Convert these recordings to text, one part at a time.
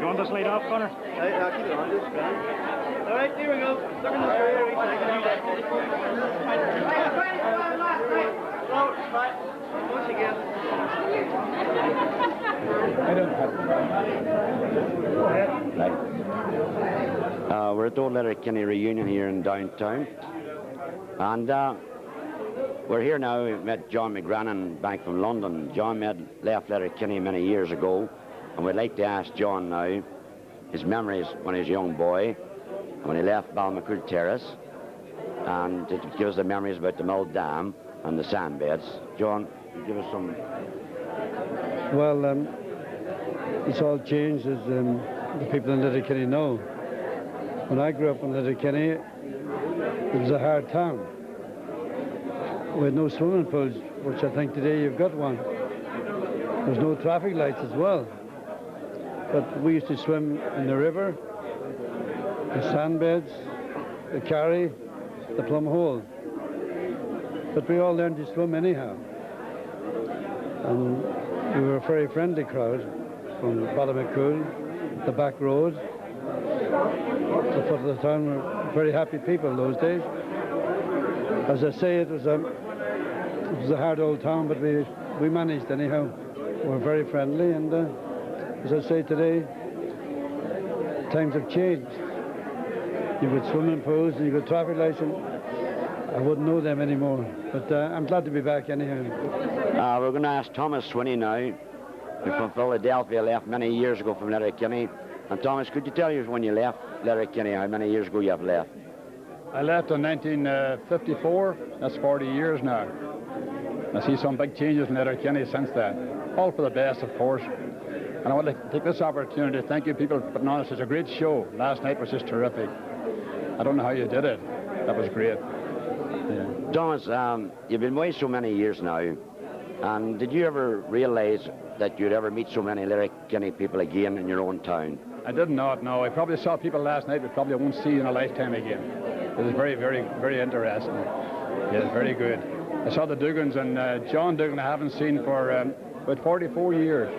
You want this laid off, Connor? I'll keep it on this. All right, here we go. Look in the once again. I don't have We're at the Old Letterkenny Reunion here in downtown. And we're here now. We met John McGrannon back from London. John left Letterkenny many years ago. And we'd like to ask John now his memories when he was a young boy, when he left Ballymacool Terrace, and to give us the memories about the Mill Dam and the sandbeds. John, give us some. Well, it's all changed, as the people in Letterkenny know. When I grew up in Letterkenny, it was a hard town. We had no swimming pools, which I think today you've got one. There's no traffic lights as well. But we used to swim in the river, the sandbeds, the Carry, the Plum Hole. But we all learned to swim anyhow. And we were a very friendly crowd from Ballymacool, the back road. The foot of the town were very happy people those days. As I say, it was a hard old town, but we managed anyhow. We were very friendly, and as I say today, times have changed. You've got swimming pools and you've got traffic lights, and I wouldn't know them anymore. But I'm glad to be back anyhow. We're going to ask Thomas Sweeney now, who from Philadelphia left many years ago from Letterkenny. And Thomas, could you tell us when you left Letterkenny, how many years ago you have left? I left in 1954. That's 40 years now. I see some big changes in Letterkenny since then. All for the best, of course. And I want to take this opportunity to thank you people for putting on such a great show. Last night was just terrific. I don't know how you did it. That was great. Yeah. Thomas, you've been away so many years now. And did you ever realise that you'd ever meet so many Letterkenny people again in your own town? I did not know. I probably saw people last night we probably won't see in a lifetime again. It was very, very, very interesting. Yes, very good. I saw the Dugans, and John Dugan I haven't seen for about 44 years.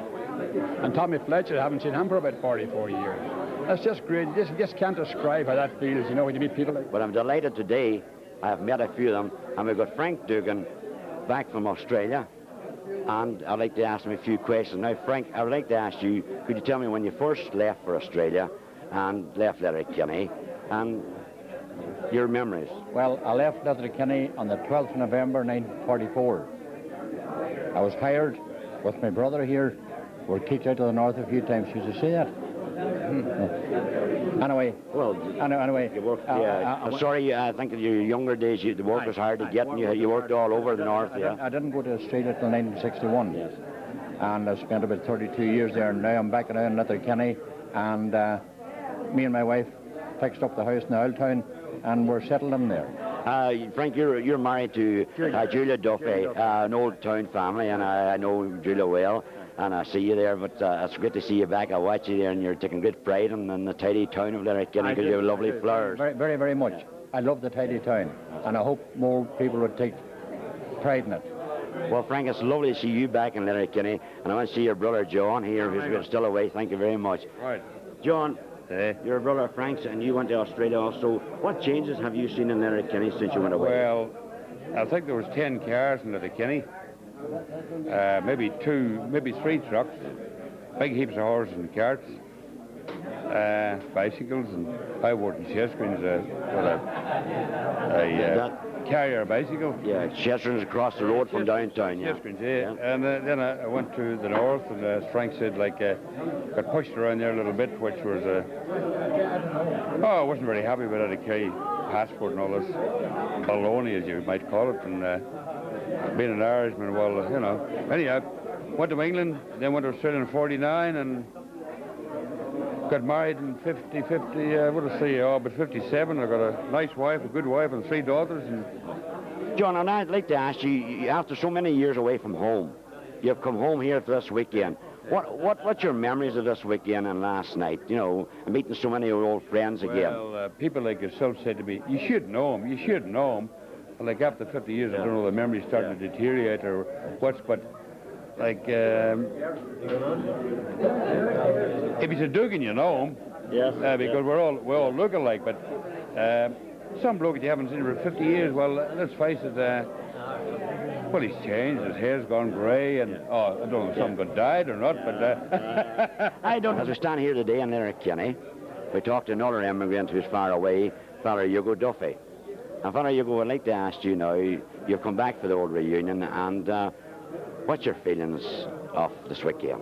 And Tommy Fletcher, I haven't seen him for about 44 years. That's just great. You just can't describe how that feels, you know, when you meet people like... But I'm delighted today. I have met a few of them, and we've got Frank Dugan back from Australia. And I'd like to ask him a few questions. Now, Frank, I would like to ask you, could you tell me when you first left for Australia and left Letterkenny, and your memories? Well, I left Letterkenny on the 12th of November 1944. I was hired with my brother here. We were kicked out to the north a few times. Used to see that. Anyway. Well, anyway. You worked, I'm sorry, I think in your younger days the work was hard to get, and you worked all over the north, yeah? I didn't go to Australia till 1961. Yes. And I spent about 32 years there, and now I'm back in Letterkenny, and me and my wife fixed up the house in the old town, and we're settled in there. Frank, you're married to Julia Duffy, an old town family, and I know Julia well, and I see you there, but it's great to see you back. I watch you there, and you're taking good pride in the tidy town of Letterkenny because you have lovely flowers. Very, very, very much. I love the tidy town, and I hope more people would take pride in it. Well, Frank, it's lovely to see you back in Letterkenny, and I want to see your brother John here, who's still away. Thank you very much. Right. John, your brother Frank's, and you went to Australia also. What changes have you seen in Letterkenny since you went away? Well, I think there was 10 cars in Letterkenny, maybe 3 trucks, big heaps of horses and carts, bicycles and high-water chest screens with a carrier bicycle. Yeah, chest screens across the road from downtown. Chest screens, yeah. And then I went to the north, and as Frank said, got pushed around there a little bit, which was I wasn't very happy about it. I carry passport and all this baloney, as you might call it, and being an Irishman, well, you know. Anyhow, went to England, then went to Australia in 49, and got married in 57. But 57. I got a nice wife, a good wife, and 3 daughters. And John, and I'd like to ask you, after so many years away from home, you've come home here for this weekend. What's your memories of this weekend and last night? You know, meeting so many old friends again. Well, people like yourself said to me, you should know him, you should know him. And like after 50 years, I don't know, the memory's starting to deteriorate or what's, but like, if he's a Dugan, you know him. Yes. Because we're all look alike, but some bloke that you haven't seen for 50 years, well, let's face it, well, he's changed, his hair's gone grey, and, I don't know if something got dyed or not, but... I don't know. As we stand here today in Letterkenny, we talked to another immigrant who's far away, Father Yugo Duffy. And Father Yugo, I'd like to ask you now, you've come back for the old reunion, and what's your feelings of this weekend?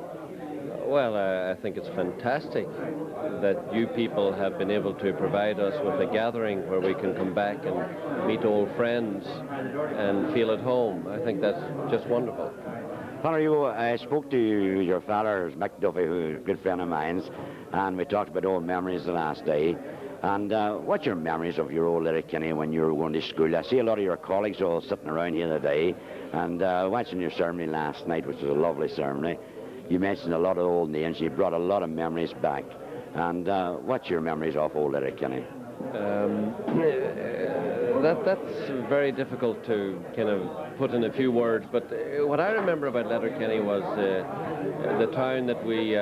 Well, I think it's fantastic that you people have been able to provide us with a gathering where we can come back and meet old friends and feel at home. I think that's just wonderful. Father Yugo, I spoke to your father, Mick Duffy, who's a good friend of mine, and we talked about old memories the last day. And what's your memories of your old Letterkenny when you were going to school? I see a lot of your colleagues all sitting around here today, and watching your ceremony last night, which was a lovely ceremony. You mentioned a lot of old names. You brought a lot of memories back. And what's your memories of old Letterkenny? That's very difficult to kind of put in a few words, but what I remember about Letterkenny was the town that we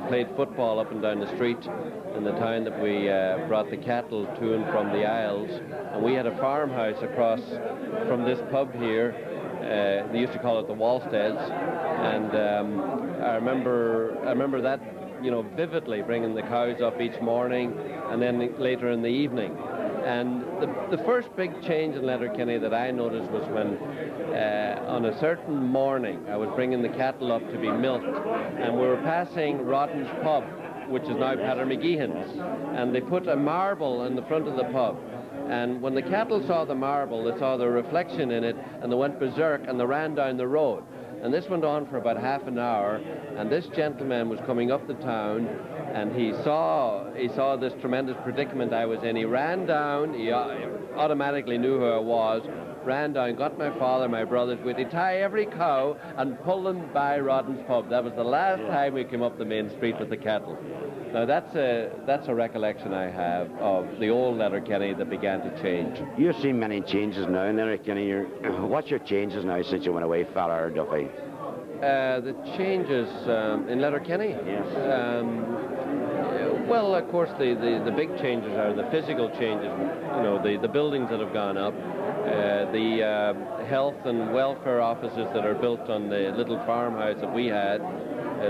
played football up and down the street, and the town that we brought the cattle to and from the Isles, and we had a farmhouse across from this pub here. They used to call it the Wallsteads, and I remember that, you know, vividly, bringing the cows up each morning and then later in the evening. And the first big change in Letterkenny that I noticed was when on a certain morning I was bringing the cattle up to be milked, and we were passing Rotten's pub, which is now Pater McGeehan's, and they put a marble in the front of the pub. And when the cattle saw the marble, they saw the reflection in it, and they went berserk, and they ran down the road. And this went on for about half an hour, and this gentleman was coming up the town and he saw this tremendous predicament I was in. He ran down. He automatically knew who I was. Ran down, got my father, my brothers. We'd tie every cow and pull them by Rodden's pub. That was the last time we came up the main street with the cattle. Now that's a recollection I have of the old Letterkenny that began to change. You've seen many changes now in Letterkenny. What's your changes now since you went away, Father Duffy? The changes in Letterkenny? Yes. Well, of course, the big changes are the physical changes. You know, the buildings that have gone up, the health and welfare offices that are built on the little farmhouse that we had.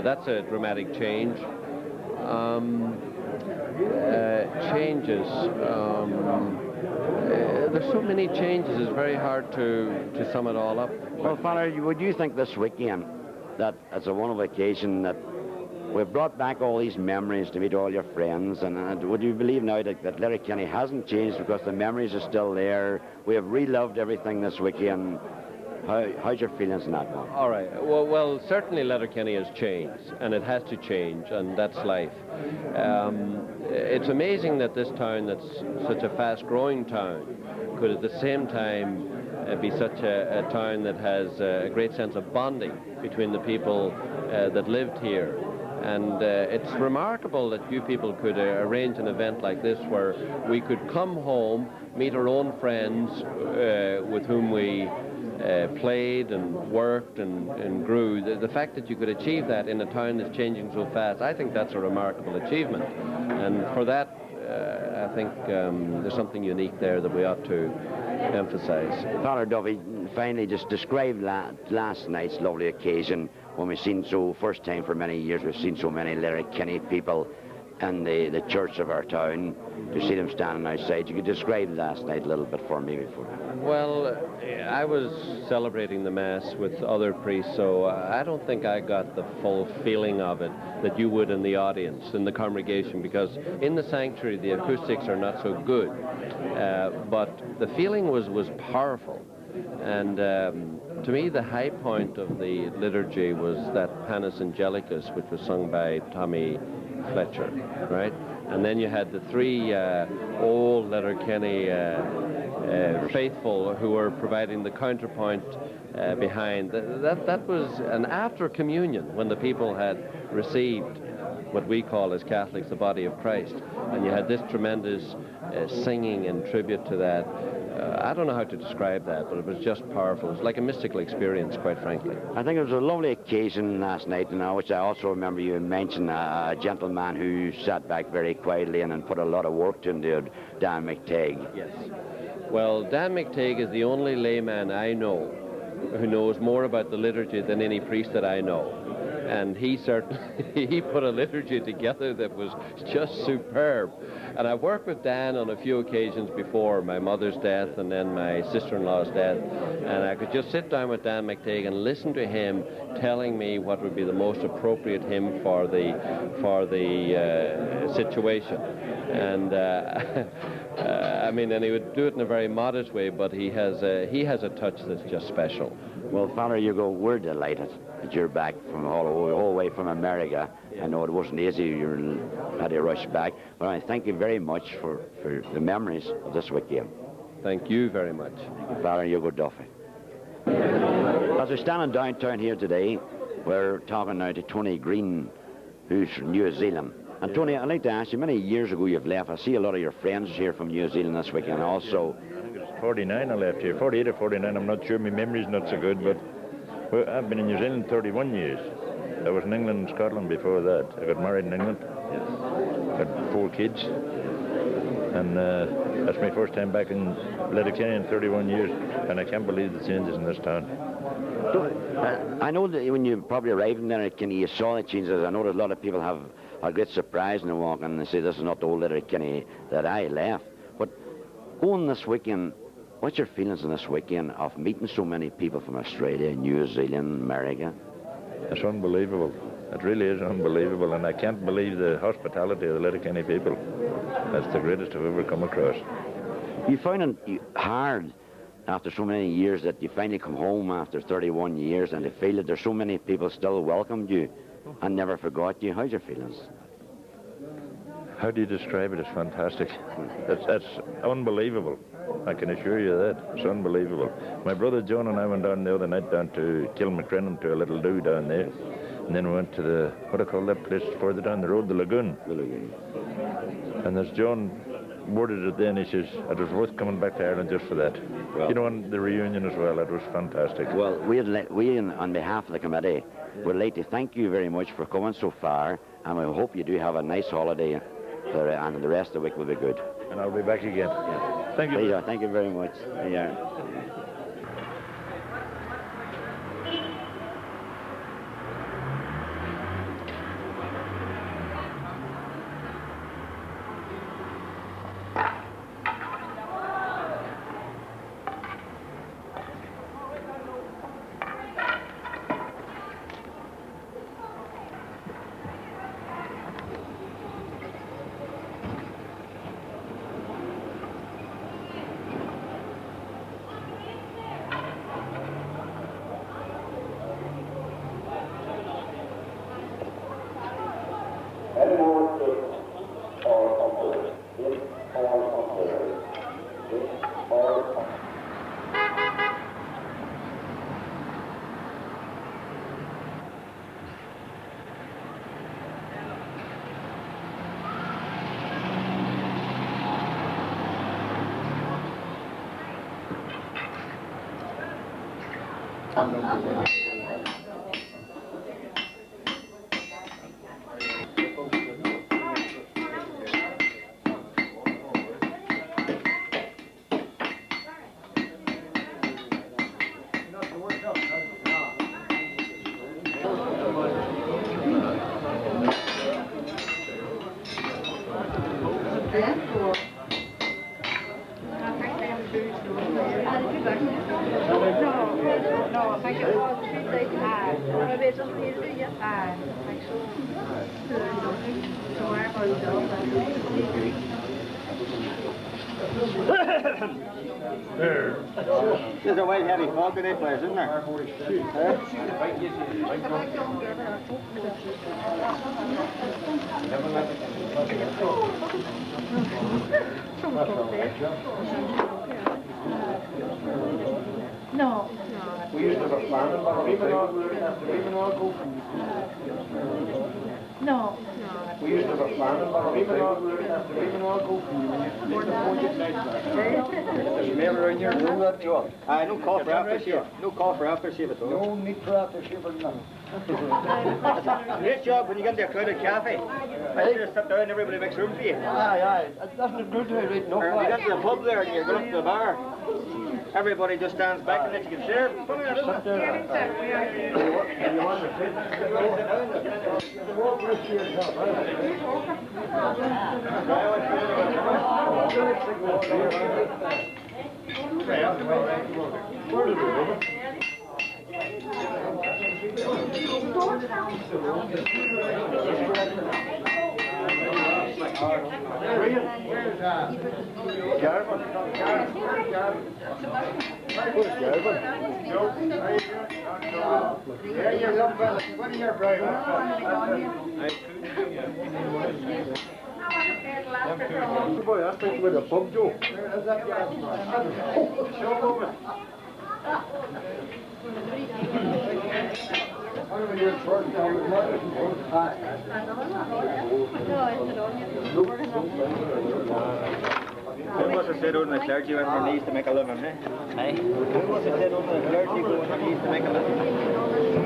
That's a dramatic change. Changes. There's so many changes. It's very hard to sum it all up. Well, Father, would you think this weekend that it's a wonderful occasion that we've brought back all these memories to meet all your friends, and would you believe now that Letterkenny hasn't changed because the memories are still there? We have relived everything this weekend. How's your feelings on that one? All right. Well, certainly Letterkenny has changed, and it has to change, and that's life. It's amazing that this town, that's such a fast-growing town, could at the same time be such a town that has a great sense of bonding between the people that lived here. And it's remarkable that you people could arrange an event like this where we could come home, meet our own friends with whom we played and worked and grew. The fact that you could achieve that in a town that's changing so fast, I think that's a remarkable achievement. And for that, I think there's something unique there that we ought to emphasize. Father Duffy, finally, just describe last night's lovely occasion when we've seen first time for many years, we've seen so many Letterkenny people in the church of our town, to see them standing outside. You could describe last night a little bit for me before. Well, I was celebrating the Mass with other priests, so I don't think I got the full feeling of it that you would in the audience, in the congregation, because in the sanctuary the acoustics are not so good. But the feeling was powerful. And to me, the high point of the liturgy was that Panis Angelicus, which was sung by Tommy Fletcher, right? And then you had the three old Letterkenny faithful who were providing the counterpoint behind. That was an after communion, when the people had received what we call as Catholics the body of Christ. And you had this tremendous singing in tribute to that. I don't know how to describe that, but it was just powerful. It was like a mystical experience, quite frankly. I think it was a lovely occasion last night, which I also remember you mentioned a gentleman who sat back very quietly and put a lot of work into it, Dan McDaid. Yes. Well, Dan McDaid is the only layman I know who knows more about the liturgy than any priest that I know. And he put a liturgy together that was just superb. And I've worked with Dan on a few occasions before, my mother's death and then my sister-in-law's death, and I could just sit down with Dan McDaid and listen to him telling me what would be the most appropriate hymn for the situation. And I mean, and he would do it in a very modest way, but he has a touch that's just special. Well, Father Yugo, we're delighted that you're back from all the way from America. I know it wasn't easy, you had to rush back, but I thank you very much for the memories of this weekend. Thank you very much. Father Yugo Duffy. As we're standing downtown here today, we're talking now to Tony Green, who's from New Zealand. And Tony, I'd like to ask you, many years ago you've left. I see a lot of your friends here from New Zealand this weekend also. I think it was 49 I left here, 48 or 49, I'm not sure, my memory's not so good, but I've been in New Zealand 31 years. I was in England and Scotland before that. I got married in England, got 4 kids, and that's my first time back in Letterkenny in 31 years, and I can't believe the changes in this town. I know that when you probably arrived in Letterkenny, you saw the changes. I know that a lot of people have a great surprise when they walk in and they say, this is not the old Letterkenny that I left. But going this weekend, what's your feelings on this weekend of meeting so many people from Australia, New Zealand, America? It's unbelievable. It really is unbelievable, and I can't believe the hospitality of the Letterkenny people. That's the greatest I've ever come across. You found it hard after so many years that you finally come home after 31 years and to feel that there's so many people still welcomed you and never forgot you. How's your feelings? How do you describe it? It's fantastic. It's unbelievable. I can assure you that. It's unbelievable. My brother John and I went down the other night down to Kilmacrennan to a little do down there. And then we went to the, what do you call that place further down the road, the Lagoon. The Lagoon. And as John worded it then, he says, it was worth coming back to Ireland just for that. Well, you know, and the reunion as well, it was fantastic. Well, on behalf of the committee, would like to thank you very much for coming so far, and we hope you do have a nice holiday, and the rest of the week will be good. And I'll be back again. Yeah. Thank you. Pleasure. Thank you very much. Yeah. There's a white heavy fog in this place, isn't there? No. We used to have a plan, but even all go from No. we used to have a plan, but even all go from you. Remember in your room that job? No call for aftershave. No call for aftershave at all. No need for aftershave or nothing. Great job when you get into a crowded cafe. I just sit down and everybody makes room for you. Aye. That's not good to read no. Or you get to the pub there and you go up to the bar. Everybody just stands back and lets you get served. Come here, sit there. You want to sit? Where did we There you go, fella. What are your brown? Boy, I think with a pub joke. Who must have said on the clergy went on their knees to make a living, eh? Hey? Who must have said on the clergy go on their knees to make a living?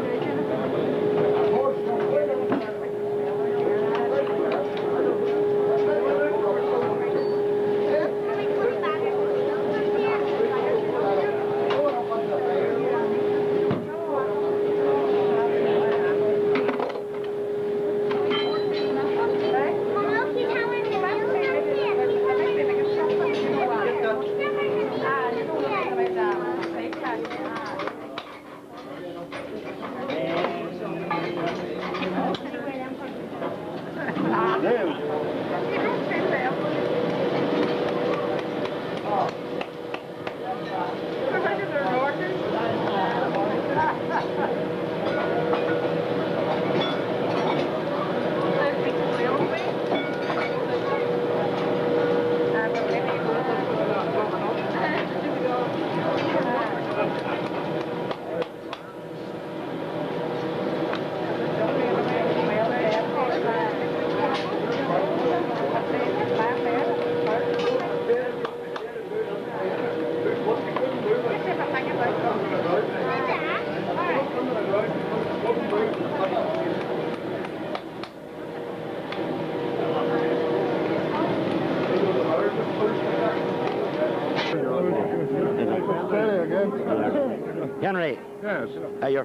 Henry. Yes. Your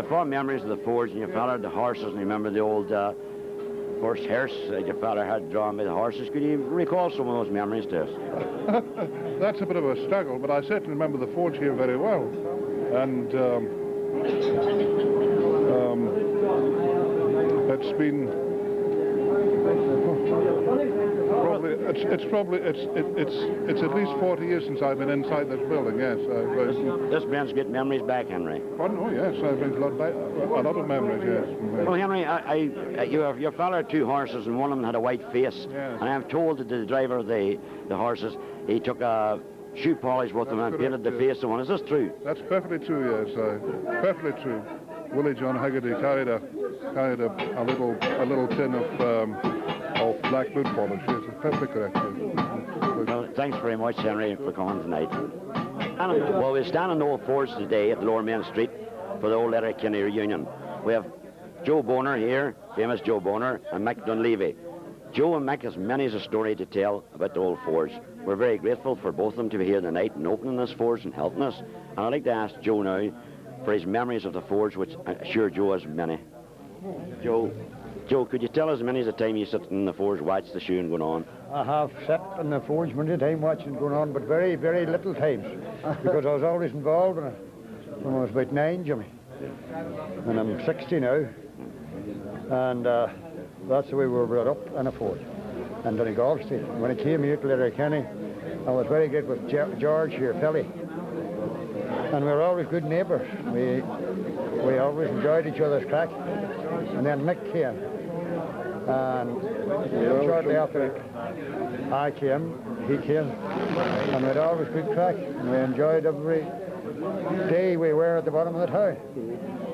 fond memories of the forge, and your father the horses, and you remember the old first hearse that your father had drawn by the horses. Could you recall some of those memories to us? That's a bit of a struggle, but I certainly remember the forge here very well. And it's been it's at least 40 years since I've been inside this building. Yes. This brings good memories back, Henry. Oh yes, it brings a lot of memories. Yes. Well, Henry, your father had two horses, and one of them had a white face. Yes. And I'm told that the driver of the horses, he took a shoe polish with him and painted the face on one. Is this true? That's perfectly true. Yes, perfectly true. Willie John Haggerty carried a little tin of black boot polish. Yes, it's perfectly correct. Yes. Well, thanks very much, Henry, for coming tonight. Well, we're standing in the old forge today at Lower Main Street for the Old Letterkenny Reunion. We have Joe Boner here, famous Joe Boner, and Mick Dunleavy. Joe and Mick has many a story to tell about the old forge. We're very grateful for both of them to be here tonight and opening this forge and helping us. And I'd like to ask Joe now for his memories of the forge, which I'm sure Joe has many. Joe, could you tell us many as the time you sit in the forge, watch the shoeing going on? I have sat in the forge many times watching it going on, but very, very little times, because I was always involved in it when I was about 9, Jimmy. And I'm 60 now, and that's the way we were brought up in a forge. And Donegal Street. When I came here to Letterkenny, I was very good with George here, Philly. And we were always good neighbours. We always enjoyed each other's crack. And then Mick came. And shortly after I came, he came. And we had always good crack. And we enjoyed every day we were at the bottom of the town.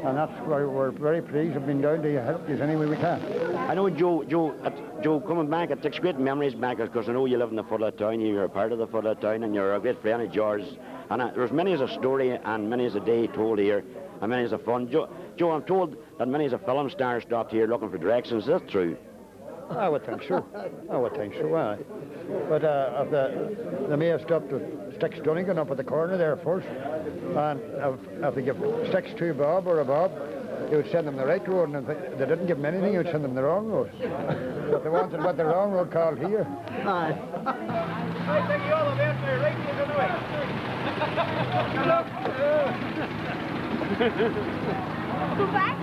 And that's why we're very pleased. We've been down to help you any way we can. I know, Joe, coming back, it takes great memories back, because I know you live in the foot of the town, you're a part of the foot of the town, and you're a great friend of George's. And there's many as a story and many as a day told here, and many as a fun. Joe, I'm told that many as a film star stopped here looking for directions. Is that true? I would think so. Aye. But they may have stopped with Sticks Dunnigan up at the corner there first. And if they give Sticks to Bob or a Bob, he would send them the right road, and if they didn't give them anything, he would send them the wrong road. But they wanted what the wrong road called here. Aye. I think you all have answered right to the way. Go back.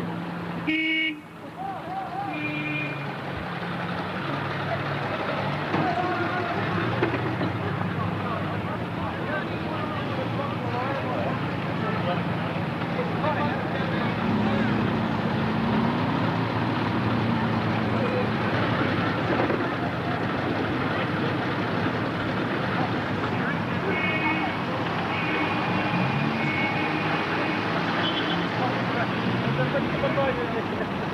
Bye-bye.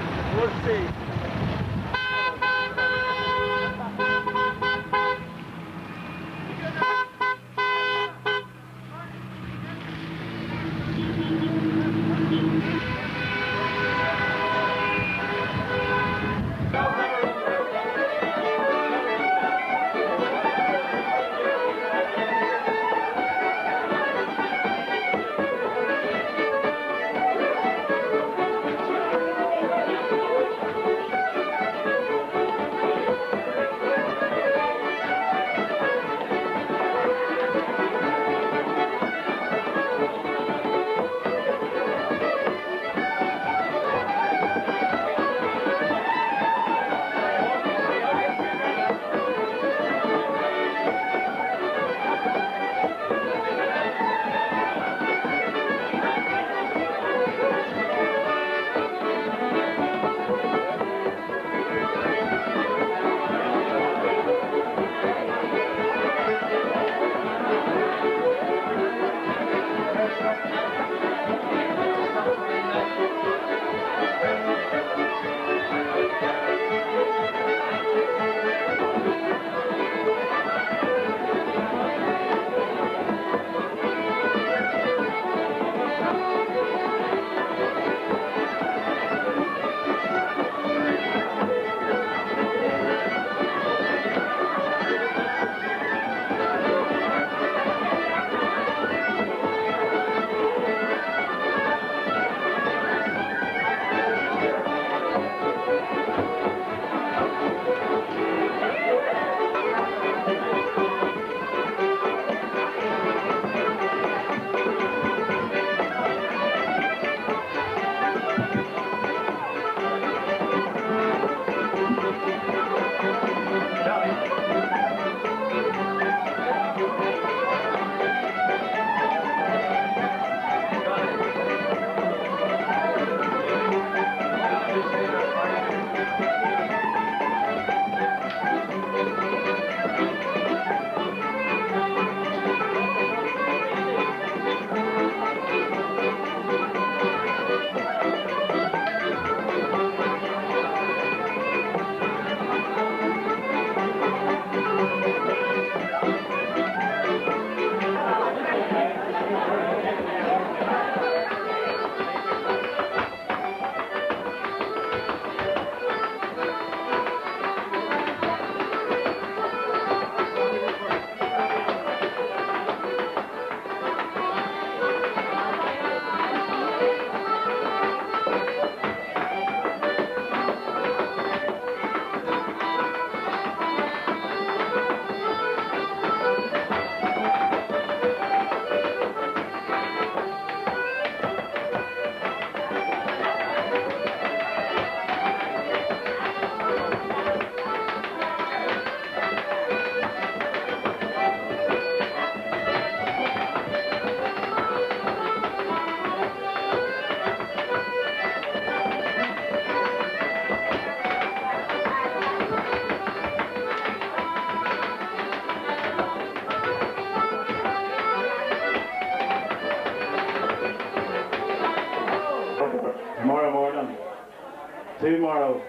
Tomorrow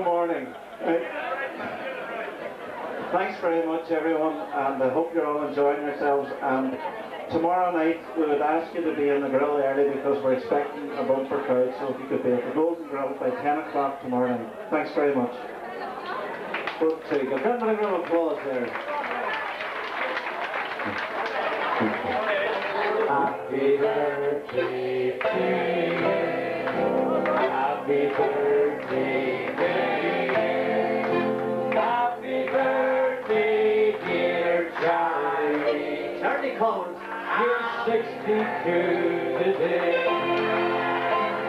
morning. Thanks very much, everyone, and I hope you're all enjoying yourselves. And tomorrow night, we would ask you to be in the grill early because we're expecting a bumper crowd, so if you could be at the Golden Grill by 10 o'clock tomorrow night. Thanks very much. Well, so you can give them a round of applause there. Happy birthday to you. Happy birthday to you. Happy birthday, dear Charlie. Charlie Collins, you're 62 today.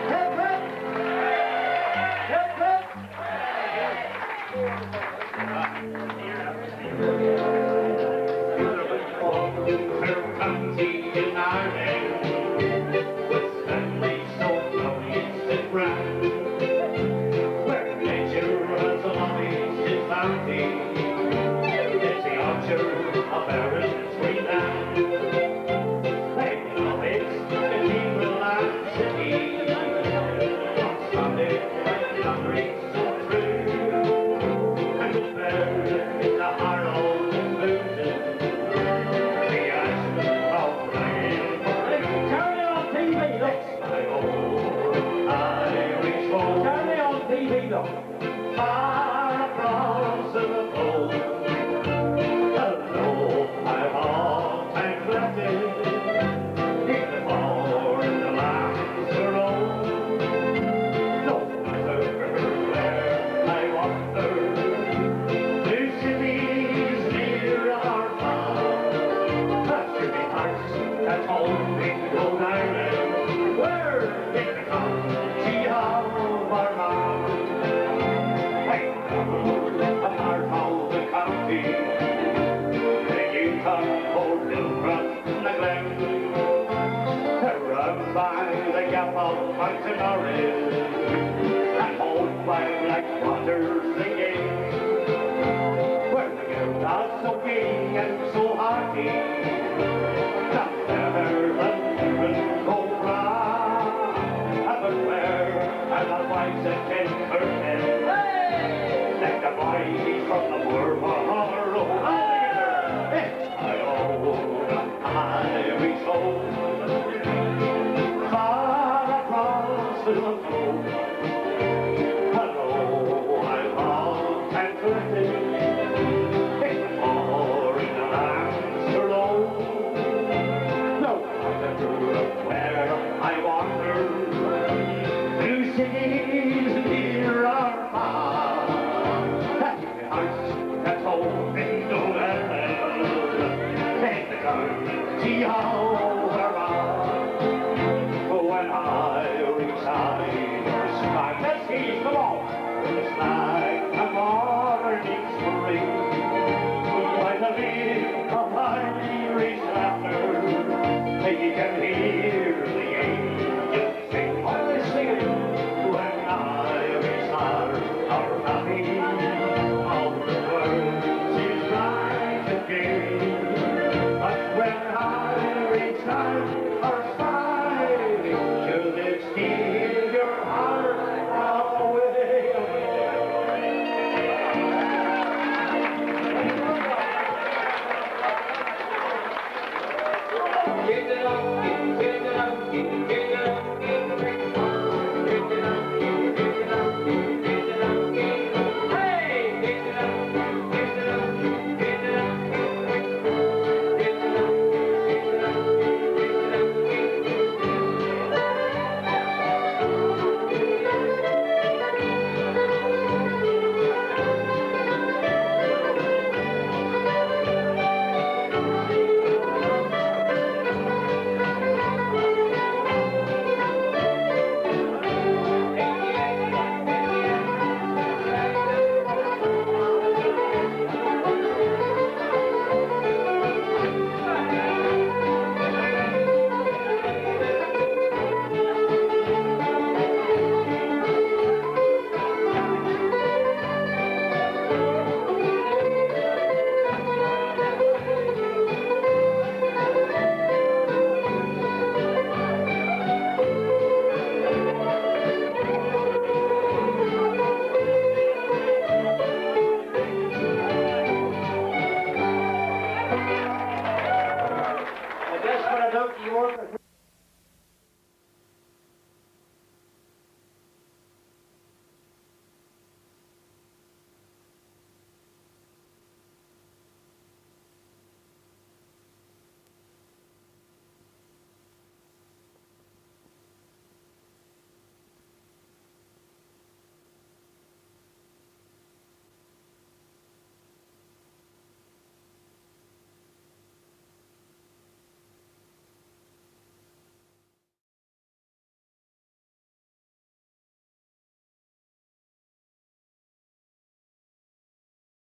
Hip hip! Hip hip! And hold by black waters again, where the girls are so gay and so hearty, not better than heaven go round. But where are the wives that can curtain, like the boys from the Bovril? I own an Irish home. Hello, I'm out and flirting, or in the lands alone. No matter where I wander, through cities near or far, that in the house that's home in Dugan, take the gun, see how we're on. When I let's see, come on. It's like a morning spring, by the beat of Irish laughter, you can hear the angels sing. Oh, they're singing when Irish hearts are happy, all the world seems bright and gay. But when Irish hearts are smiling, should it steal your heart away? out to York.